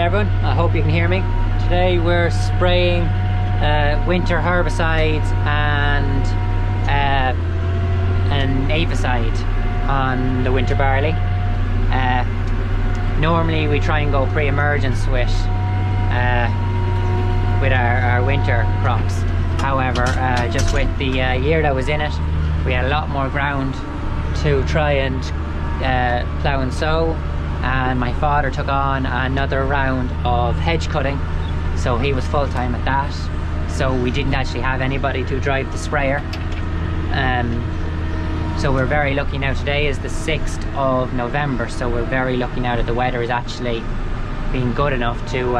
everyone, I hope you can hear me. Today we're spraying winter herbicides and an apicide on the winter barley. Normally we try and go pre-emergence with our winter crops. However, just with the year that was in it, we had a lot more ground to try and plough and sow, and my father took on another round of hedge cutting, so he was full-time at that, so we didn't actually have anybody to drive the sprayer. So we're very lucky now. Today is the 6th of November, so we're very lucky now that the weather is actually being good enough to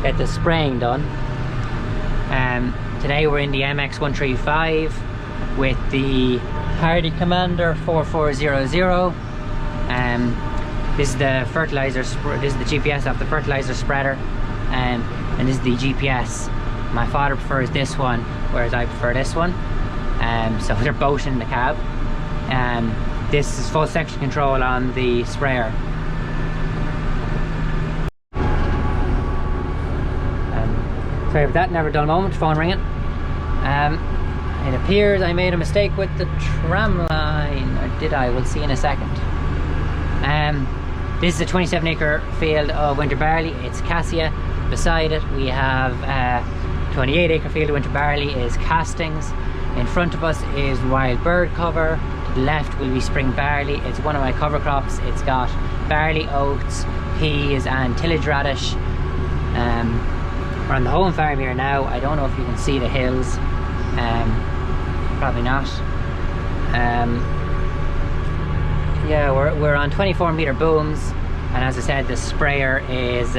get the spraying done. Today we're in the MX135 with the Hardi Commander 4400. This is the fertilizer. This is the GPS of the fertilizer spreader, and this is the GPS. My father prefers this one, whereas I prefer this one. So they're both in the cab. This is full section control on the sprayer. Sorry about that, never done a moment, phone ringing. It appears I made a mistake with the tram line, or did I? We'll see in a second. This is a 27-acre field of winter barley. It's cassia. Beside it we have 28-acre field of winter barley is castings. In front of us is wild bird cover. To the left will be spring barley. It's one of my cover crops. It's got barley, oats, peas and tillage radish. We're on the home farm here now. I don't know if you can see the hills. Probably not. Yeah, we're on 24-meter booms, and as I said, the sprayer is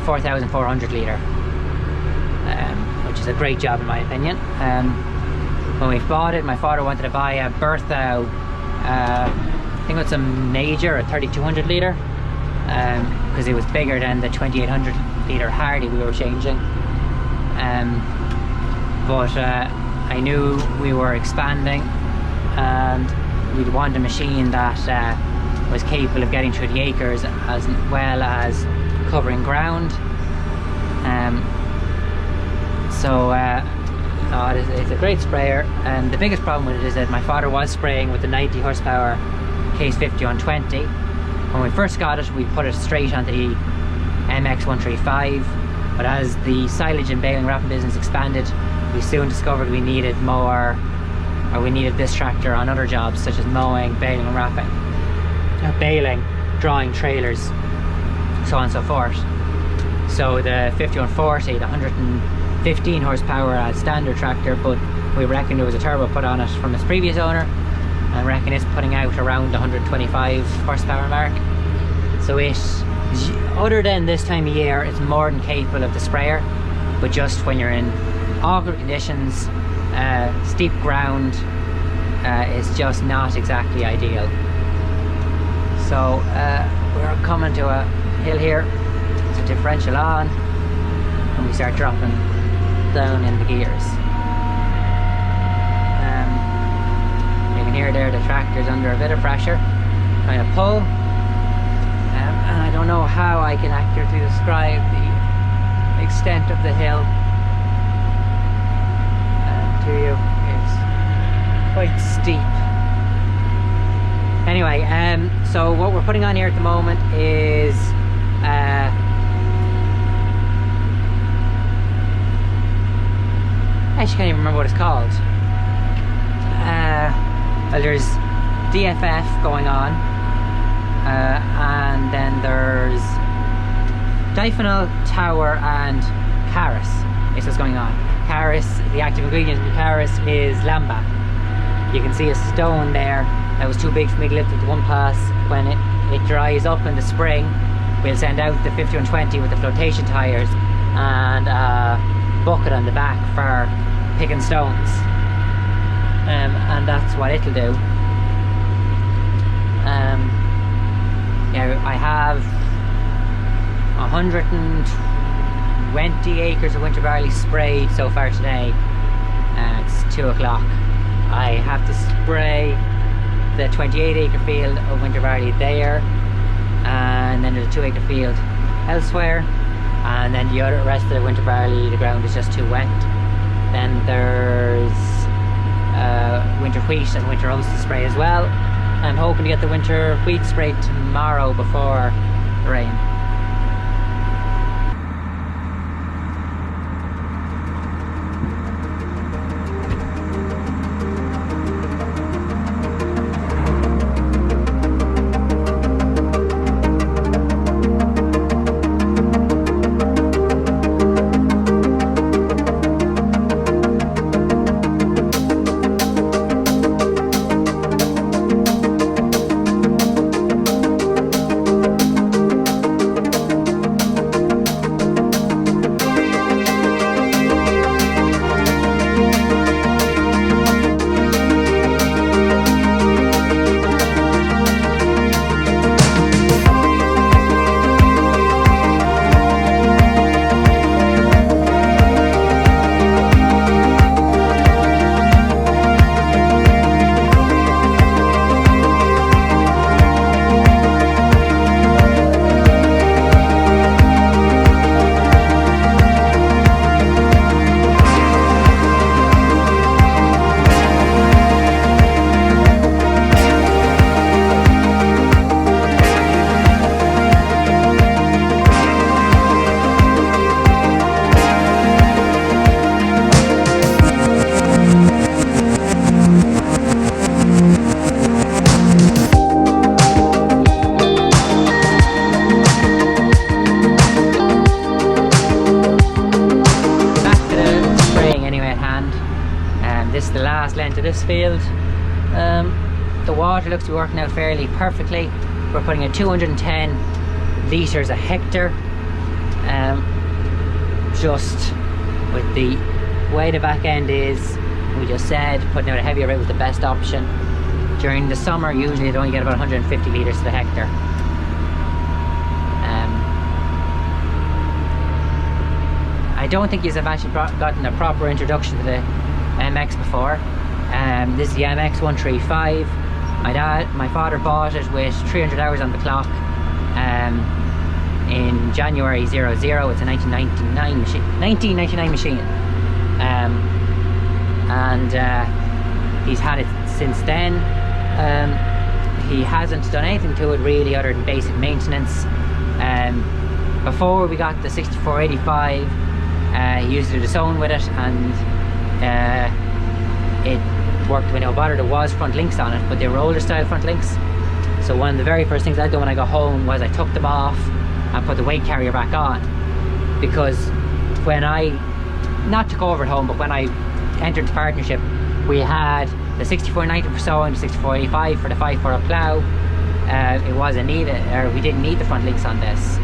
4,400 litre, which is a great job in my opinion. When we bought it, my father wanted to buy a Bertha, I think it's a major, a 3,200 litre, because it was bigger than the 2,800 litre Hardi we were changing. But I knew we were expanding, and we'd want a machine that was capable of getting through the acres as well as covering ground. It's a great sprayer, and the biggest problem with it is that my father was spraying with the 90 horsepower Case 5120. When we first got it, we put it straight onto the MX135, but as the silage and baling wrapping business expanded, we soon discovered we needed this tractor on other jobs such as mowing, baling and wrapping, baling, drawing trailers, so on and so forth. So the 5140, the 115 horsepower as standard tractor, but we reckon there was a turbo put on it from its previous owner, and I reckon it's putting out around the 125 horsepower mark. So it, other than this time of year, it's more than capable of the sprayer, but just when you're in awkward conditions, steep ground, is just not exactly ideal. So we're coming to a hill here. It's a differential on, and we start dropping down in the gears. You can hear there the tractor's under a bit of pressure, trying to pull. And I don't know how I can accurately describe the extent of the hill to you. It's quite steep. Anyway, so what we're putting on here at the moment is I actually can't even remember what it's called. Well, there's DFF going on, and then there's diphenol, tower and Caris is what's going on. Caris, the active ingredient in Caris is lamba. You can see a stone there that was too big for me to lift with one pass. When it dries up in the spring, we'll send out the 5120 with the flotation tyres and a bucket on the back for picking stones, and that's what it'll do. Yeah, I have 120 acres of winter barley sprayed so far today. It's 2 o'clock. I have to spray the 28 acre field of winter barley there, and then there's a 2 acre field elsewhere, and then the rest of the winter barley, the ground is just too wet. Then there's winter wheat and winter oats to spray as well. I'm hoping to get the winter wheat sprayed tomorrow before the rain. This is the last length of this field. The water looks to be working out fairly perfectly. We're putting in 210 litres a hectare. Just with the way the back end is, we just said putting out a heavier rate was the best option. During the summer, usually they only get about 150 litres to the hectare. I don't think you've actually gotten a proper introduction to the MX before. This is the MX 135. My father bought it with 300 hours on the clock in January 00. It's a 1999 machine. And he's had it since then. He hasn't done anything to it really other than basic maintenance. Before we got the 6485, he used to do the sewing with it, and it worked with no bother. There was front links on it, but they were older style front links. So one of the very first things I did when I got home was I took them off and put the weight carrier back on, because when I not took over at home, but when I entered the partnership, we had the 6490 for sewing, the 6485 for the 5/4 up plough. It wasn't needed, or we didn't need the front links on this.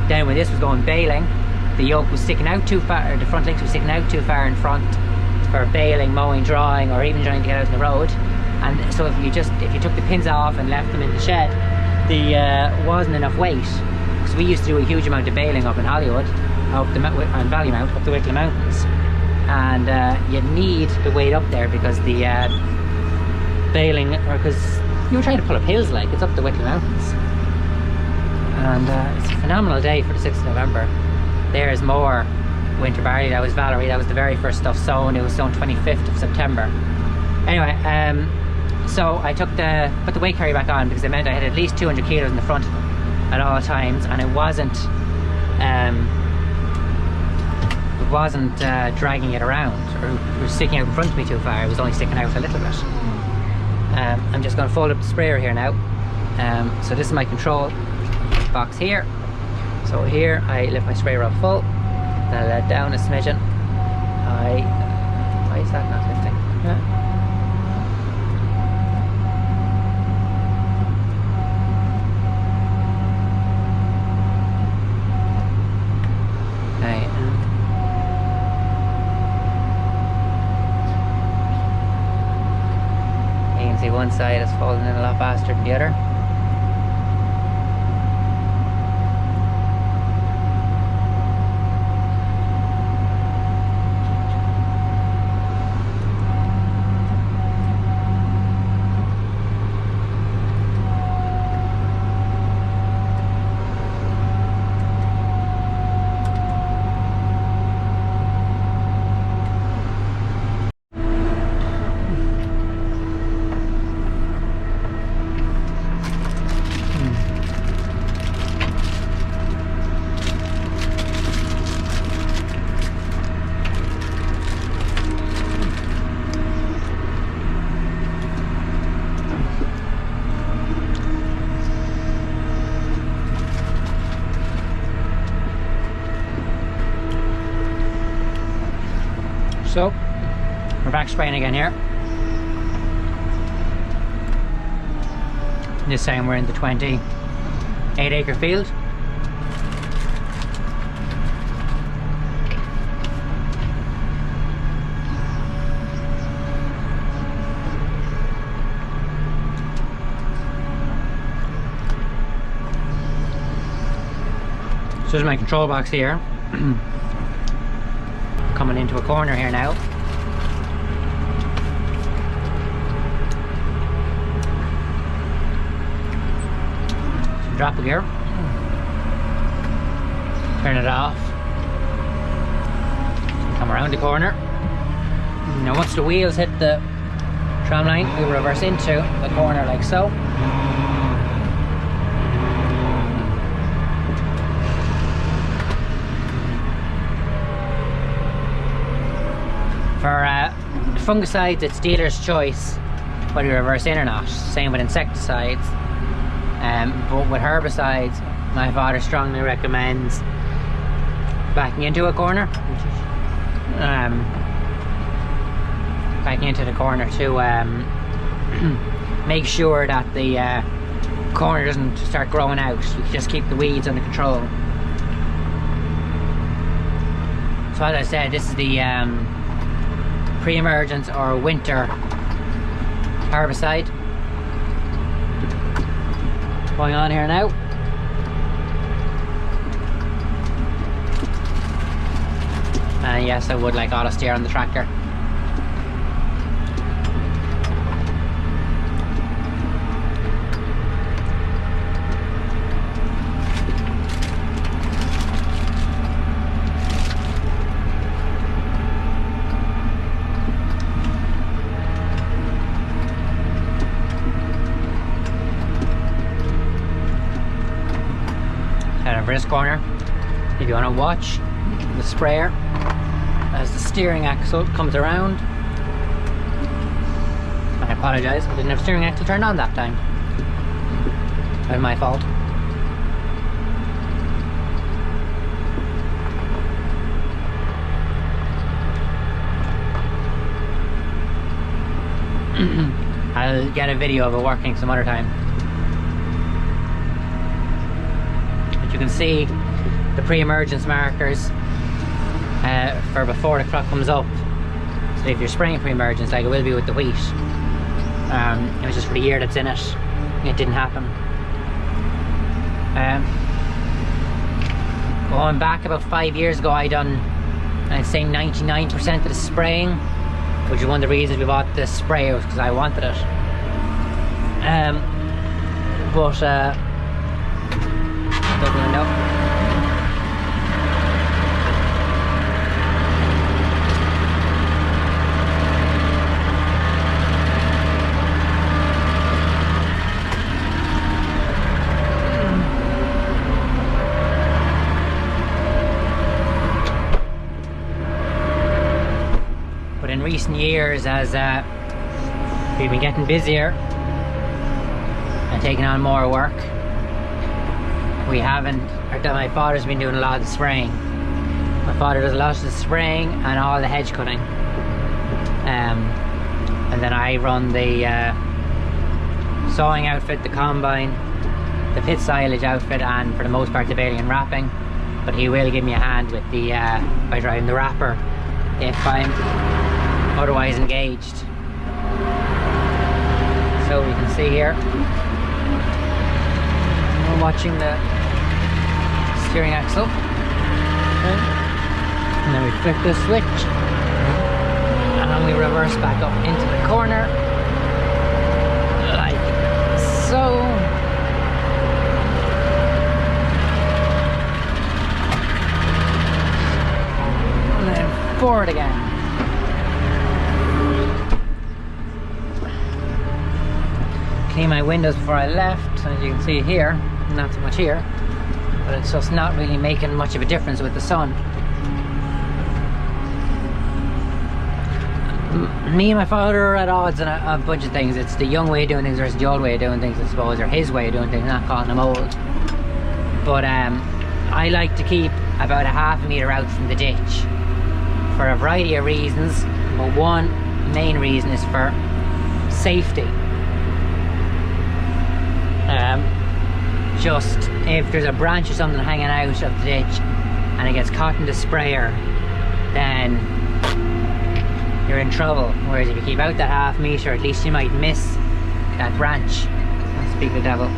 Then when this was going baling, the yoke was sticking out too far, or the front links were sticking out too far in front for baling, mowing, drawing, or even trying to get out on the road. And so if you took the pins off and left them in the shed, there wasn't enough weight. Because we used to do a huge amount of baling up in Hollywood, up the and Ballymount, up the Wicklow Mountains, and you need the weight up there because the baling, or because you were trying to pull up hills, like it's up the Wicklow Mountains. And it's a phenomenal day for the 6th of November. There's more winter barley. That was Valerie. That was the very first stuff sown. It was sown 25th of September. Anyway, so I put the weight carrier back on because it meant I had at least 200 kilos in the front at all times, and it wasn't dragging it around or sticking out in front of me too far. It was only sticking out a little bit. I'm just going to fold up the sprayer here now. So this is my control box here. So here I lift my sprayer up full, then I let down a smidgen. Why is that not lifting? Yeah. Okay. You can see one side is folding in a lot faster than the other. We're back spraying again here. This time we're in the 28-acre field. So there's my control box here. Coming into a corner here now. So drop a gear. Turn it off. Come around the corner. Now once the wheels hit the tram line, we reverse into the corner like so. For fungicides, it's dealer's choice whether you reverse in or not. Same with insecticides. But with herbicides, my father strongly recommends backing into a corner. Backing into the corner to make sure that the corner doesn't start growing out. You can just keep the weeds under control. So as I said, this is the pre-emergence or winter herbicide going on here now. And yes, I would like auto steer on the tractor. For this corner, if you want to watch the sprayer as the steering axle comes around. I apologise, I didn't have steering axle turned on that time. That's my fault. I'll get a video of it working some other time. You can see the pre-emergence markers for before the crop comes up. So if you're spraying pre-emergence, like it will be with the wheat, it was just for the year that's in it, it didn't happen. Going back about 5 years ago, I'd done, I'd say 99% of the spraying, which is one of the reasons we bought this sprayer, was because I wanted it. Open the window. But in recent years, as we've been getting busier and taking on more work, we haven't, my father's been doing a lot of the spraying. My father does a lot of the spraying and all the hedge cutting. And then I run the sawing outfit, the combine, the pit silage outfit, and for the most part the baling and wrapping. But he will give me a hand with the, by driving the wrapper if I'm otherwise engaged. So we can see here, we're watching the steering axle, okay. And then we flick the switch and we reverse back up into the corner like so. And then forward again. Clean my windows before I left, as you can see here, not so much here, but it's just not really making much of a difference with the sun. Me and my father are at odds on a bunch of things. It's the young way of doing things versus the old way of doing things, I suppose, or his way of doing things, not calling him old. But I like to keep about a half a metre out from the ditch for a variety of reasons. But one, main reason is for safety. Just if there's a branch or something hanging out of the ditch and it gets caught in the sprayer, then you're in trouble. Whereas if you keep out that half metre, at least you might miss that branch. Speak of the devil.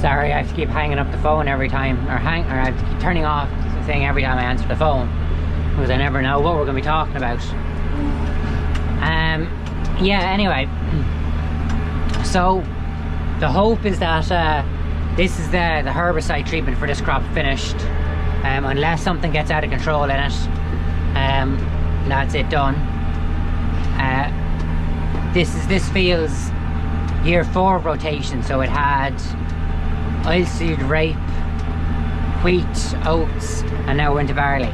Sorry, I have to keep hanging up the phone every time, or I have to keep turning off the thing every time I answer the phone, because I never know what we're going to be talking about. Yeah, anyway, so the hope is that this is the herbicide treatment for this crop finished, unless something gets out of control in it. That's it done. This field's year 4 of rotation, so it had oilseed rape, wheat, oats, and now we're into barley.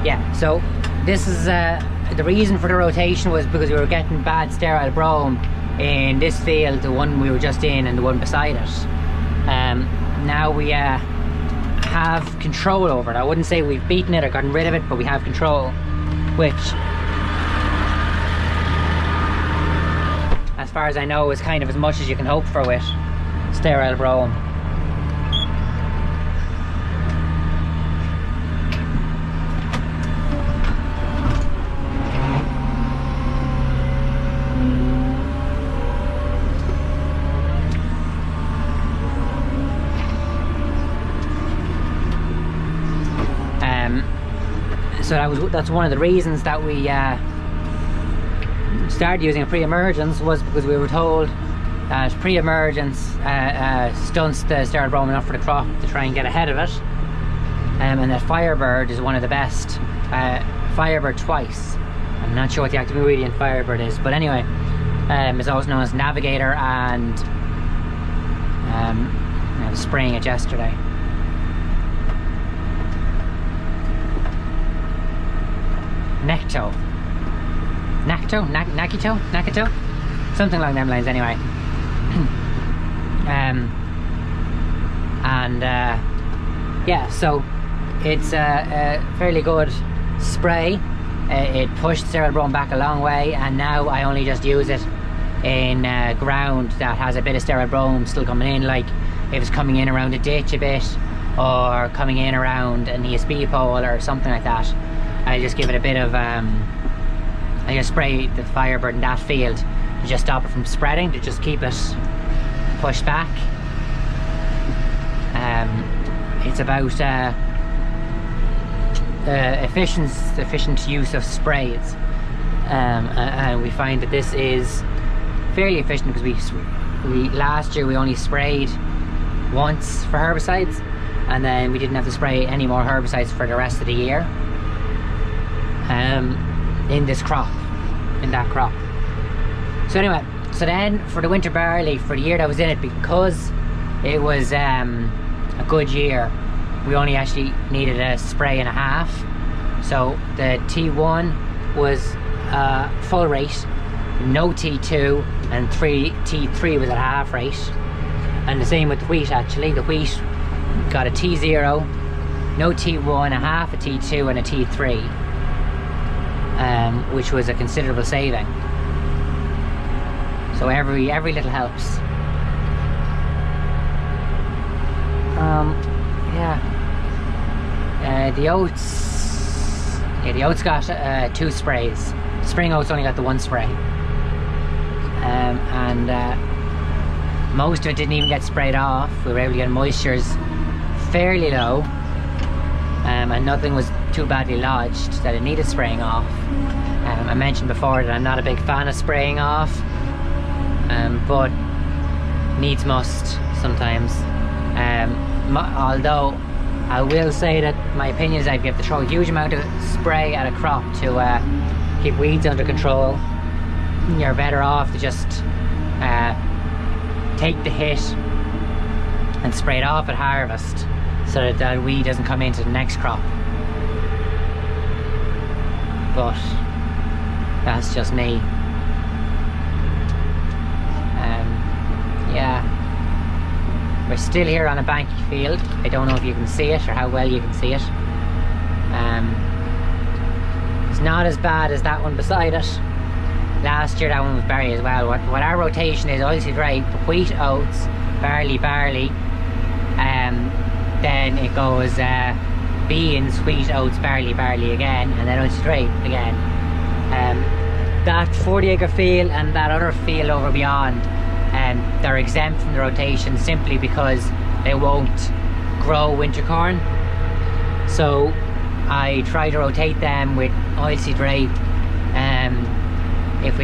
Yeah, so this is the reason for the rotation was because we were getting bad sterile brome in this field, the one we were just in and the one beside it. Now we have control over it. I wouldn't say we've beaten it or gotten rid of it, but we have control, which, as far as I know, is kind of as much as you can hope for with sterile brome. So that's one of the reasons that we started using a pre-emergence, was because we were told that pre-emergence stunts the sterile brome enough for the crop to try and get ahead of it, and that Firebird is one of the best. Firebird twice. I'm not sure what the active ingredient Firebird is, but anyway, it's also known as Navigator, and I was spraying it yesterday. Nakito, something along them lines anyway. Yeah, so it's a fairly good spray. It pushed sterile brome back a long way, and now I only just use it in ground that has a bit of sterile brome still coming in, like if it's coming in around a ditch a bit, or coming in around an ESB pole or something like that. I just give it a bit of I just spray the Firebird in that field to just stop it from spreading, to just keep it pushed back. It's about efficient use of sprays, and we find that this is fairly efficient, because we last year we only sprayed once for herbicides, and then we didn't have to spray any more herbicides for the rest of the year. In that crop. So anyway, so then for the winter barley, for the year that I was in it, because it was a good year, we only actually needed a spray and a half. So the T1 was full rate, no T2, and T3 was at half rate. And the same with the wheat actually. The wheat got a T0, no T1, a half a T2, and a T3. Which was a considerable saving. So every little helps. Yeah. The oats got 2 sprays. Spring oats only got the 1 spray. And most of it didn't even get sprayed off. We were able to get moistures fairly low, and nothing was too badly lodged that it needed spraying off. I mentioned before that I'm not a big fan of spraying off, but needs must sometimes. Although I will say that my opinion is I'd have to throw a huge amount of spray at a crop to keep weeds under control. You're better off to just take the hit and spray it off at harvest, so that that weed doesn't come into the next crop. But that's just me. Yeah, we're still here on a banky field. I don't know if you can see it or how well you can see it. It's not as bad as that one beside it. Last year that one was barley as well. What our rotation is oilseed rape, wheat, oats, barley, then it goes beans, wheat, oats, barley again, and then oilseed rape again. That 40 acre field and that other field over beyond, they're exempt from the rotation simply because they won't grow winter corn. So I try to rotate them with oilseed rape if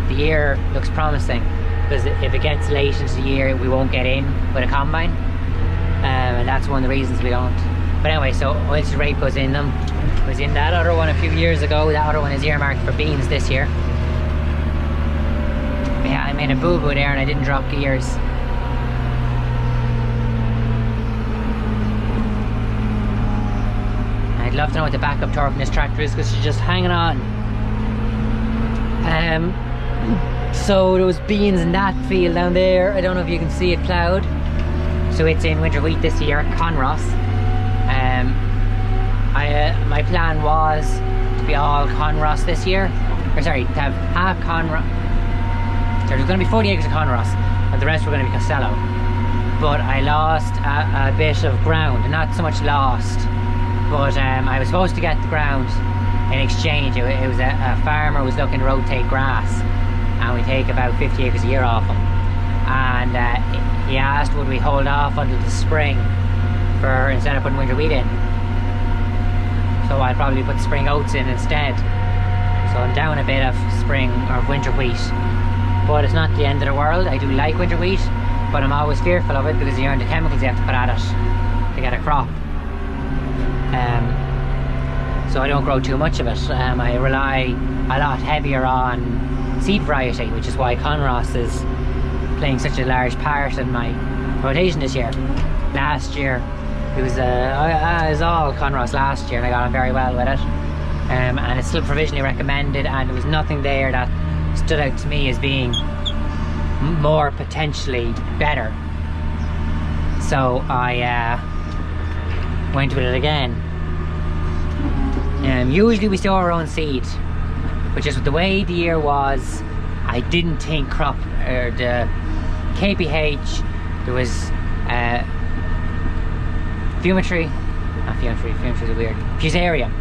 the year looks promising, because if it gets late into the year we won't get in with a combine, and that's one of the reasons we don't. But anyway, so oilseed rape goes in them. It was in that other one a few years ago. That other one is earmarked for beans this year. Yeah, I made a boo-boo there and I didn't drop gears. I'd love to know what the backup torque in this tractor is, because she's just hanging on. So there was beans in that field down there. I don't know if you can see it ploughed. So it's in winter wheat this year, Conross. My plan was to be all Conross this year. Or sorry, to have half Conross. So there's going to be 40 acres of Conross, but the rest were going to be Costello. But I lost a bit of ground, not so much lost, but I was supposed to get the ground in exchange. It was a farmer who was looking to rotate grass, and we take about 50 acres a year off him. And he asked would we hold off until the spring for instead of putting winter wheat in. So I'd probably put spring oats in instead. So I'm down a bit of spring or winter wheat. But it's not the end of the world. I do like winter wheat, but I'm always fearful of it because you learn the chemicals you have to put at it to get a crop. So I don't grow too much of it. I rely a lot heavier on seed variety, which is why Conross is playing such a large part in my rotation this year. Last year it was all Conross last year, and I got on very well with it. And it's still provisionally recommended, and there was nothing there that stood out to me as being more potentially better. So I went with it again. Usually we store our own seed, but just with the way the year was, I didn't think crop or the KPH, there was fumitory is a weird, fusarium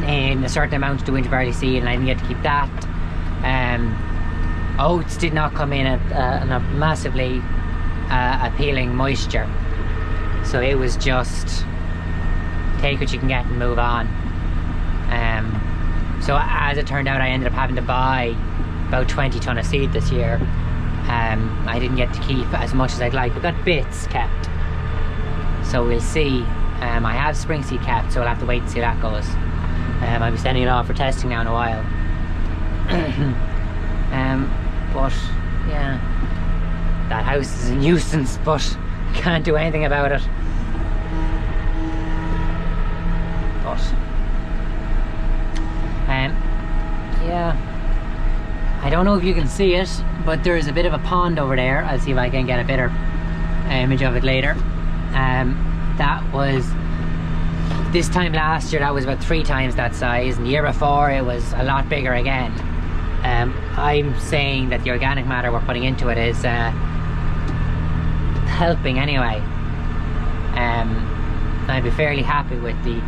in a certain amount to winter barley seed, and I didn't get to keep that. Oats did not come in at a massively appealing moisture, so it was just take what you can get and move on. So as it turned out, I ended up having to buy about 20 tonne of seed this year. I didn't get to keep as much as I'd like. We got bits kept, so we'll see. I have spring seed kept, so we'll have to wait and see how that goes. I'll be sending it off for testing now in a while. But yeah, that house is a nuisance, but can't do anything about it. But yeah, I don't know if you can see it, but there is a bit of a pond over there. I'll see if I can get a better image of it later. That was, this time last year, that was about 3 times that size, and the year before it was a lot bigger again. I'm saying that the organic matter we're putting into it is helping anyway. I'd be fairly happy with the,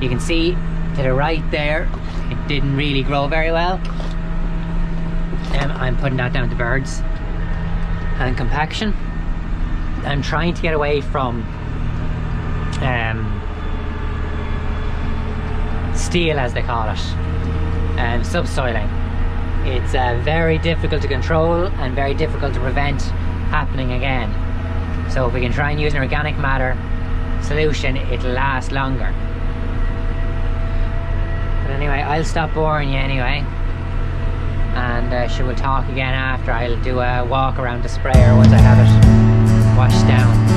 you can see to the right there, it didn't really grow very well. I'm putting that down to birds and compaction. I'm trying to get away from steel, as they call it, and subsoiling. It's very difficult to control and very difficult to prevent happening again. So if we can try and use an organic matter solution, it'll last longer. But anyway, I'll stop boring you anyway, and sure, we'll talk again after. I'll do a walk around the sprayer once I have it washed down.